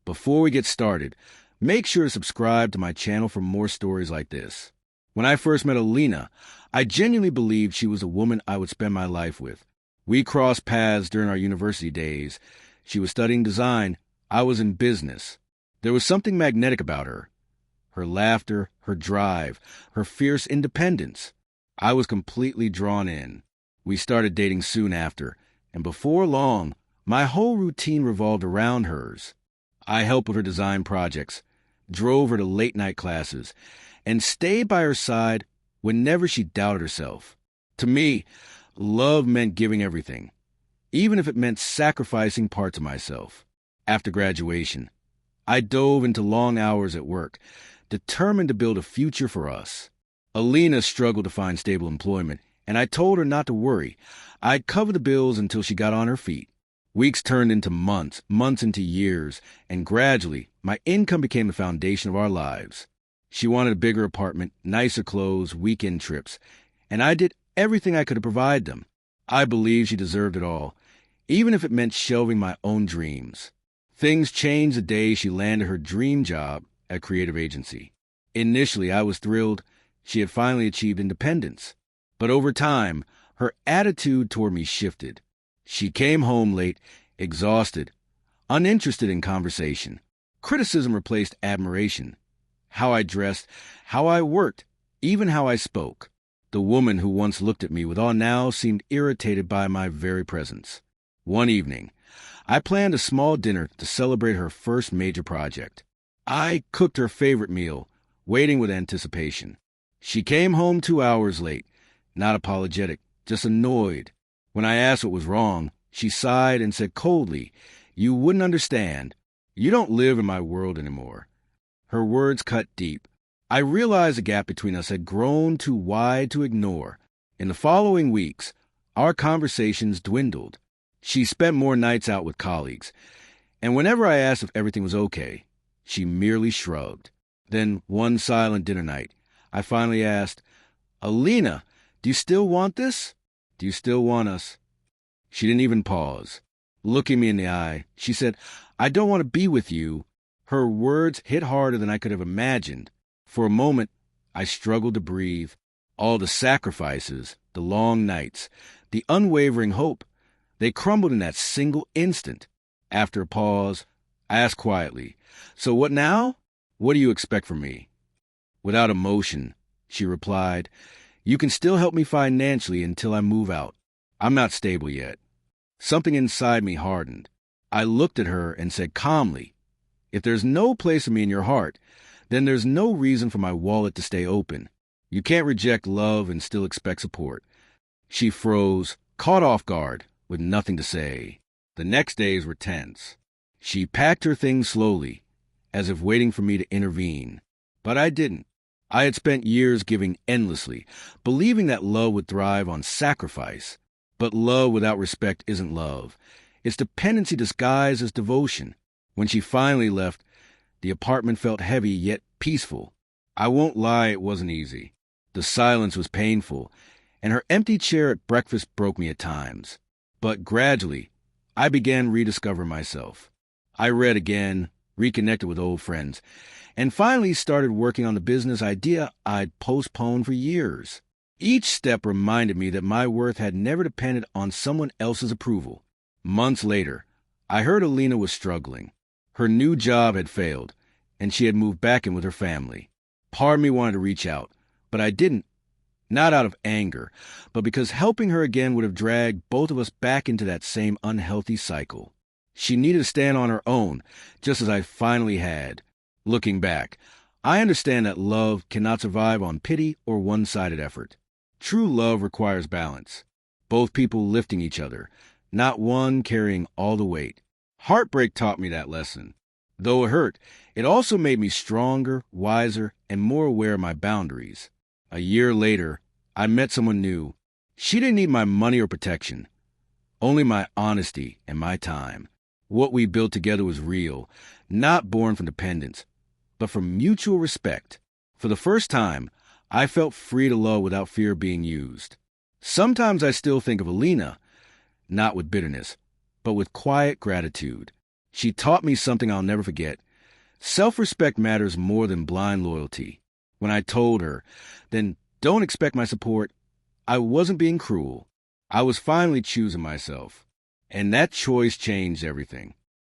Before we get started, make sure to subscribe to my channel for more stories like this. When I first met Alina, I genuinely believed she was a woman I would spend my life with. We crossed paths during our university days. She was studying design. I was in business. There was something magnetic about her. Her laughter, her drive, her fierce independence. I was completely drawn in. We started dating soon after, and before long, my whole routine revolved around hers. I helped with her design projects, drove her to late-night classes, and stayed by her side whenever she doubted herself. To me, love meant giving everything, even if it meant sacrificing parts of myself. After graduation, I dove into long hours at work, determined to build a future for us. Alina struggled to find stable employment, and I told her not to worry. I'd cover the bills until she got on her feet. Weeks turned into months, months into years, and gradually, my income became the foundation of our lives. She wanted a bigger apartment, nicer clothes, weekend trips, and I did everything I could to provide them. I believed she deserved it all, even if it meant shelving my own dreams. Things changed the day she landed her dream job at a creative agency. Initially, I was thrilled. She had finally achieved independence. But over time, her attitude toward me shifted. She came home late, exhausted, uninterested in conversation. Criticism replaced admiration. How I dressed, how I worked, even how I spoke. The woman who once looked at me with awe now seemed irritated by my very presence. One evening, I planned a small dinner to celebrate her first major project. I cooked her favorite meal, waiting with anticipation. She came home 2 hours late, not apologetic, just annoyed. When I asked what was wrong, she sighed and said coldly, "You wouldn't understand. You don't live in my world anymore." Her words cut deep. I realized the gap between us had grown too wide to ignore. In the following weeks, our conversations dwindled. She spent more nights out with colleagues, and whenever I asked if everything was okay, she merely shrugged. Then, one silent dinner night, I finally asked, "Alina, do you still want this? Do you still want us?" She didn't even pause. Looking me in the eye, she said, "I don't want to be with you." Her words hit harder than I could have imagined. For a moment, I struggled to breathe. All the sacrifices, the long nights, the unwavering hope, they crumbled in that single instant. After a pause, I asked quietly, "So what now? What do you expect from me?" Without emotion, she replied, "You can still help me financially until I move out. I'm not stable yet." Something inside me hardened. I looked at her and said calmly, "If there's no place for me in your heart, then there's no reason for my wallet to stay open. You can't reject love and still expect support." She froze, caught off guard, with nothing to say. The next days were tense. She packed her things slowly, as if waiting for me to intervene. But I didn't. I had spent years giving endlessly, believing that love would thrive on sacrifice. But love without respect isn't love. It's dependency disguised as devotion. When she finally left, the apartment felt heavy yet peaceful. I won't lie, it wasn't easy. The silence was painful, and her empty chair at breakfast broke me at times. But gradually, I began rediscovering myself. I read again, reconnected with old friends, and finally started working on the business idea I'd postponed for years. Each step reminded me that my worth had never depended on someone else's approval. Months later, I heard Alina was struggling. Her new job had failed, and she had moved back in with her family. Part of me wanted to reach out, but I didn't. Not out of anger, but because helping her again would have dragged both of us back into that same unhealthy cycle. She needed to stand on her own, just as I finally had. Looking back, I understand that love cannot survive on pity or one-sided effort. True love requires balance, both people lifting each other, not one carrying all the weight. Heartbreak taught me that lesson. Though it hurt, it also made me stronger, wiser, and more aware of my boundaries. A year later, I met someone new. She didn't need my money or protection, only my honesty and my time. What we built together was real, not born from dependence, but from mutual respect. For the first time, I felt free to love without fear of being used. Sometimes I still think of Alina, not with bitterness, but with quiet gratitude. She taught me something I'll never forget. Self-respect matters more than blind loyalty. When I told her, then don't expect my support, I wasn't being cruel. I was finally choosing myself. And that choice changed everything.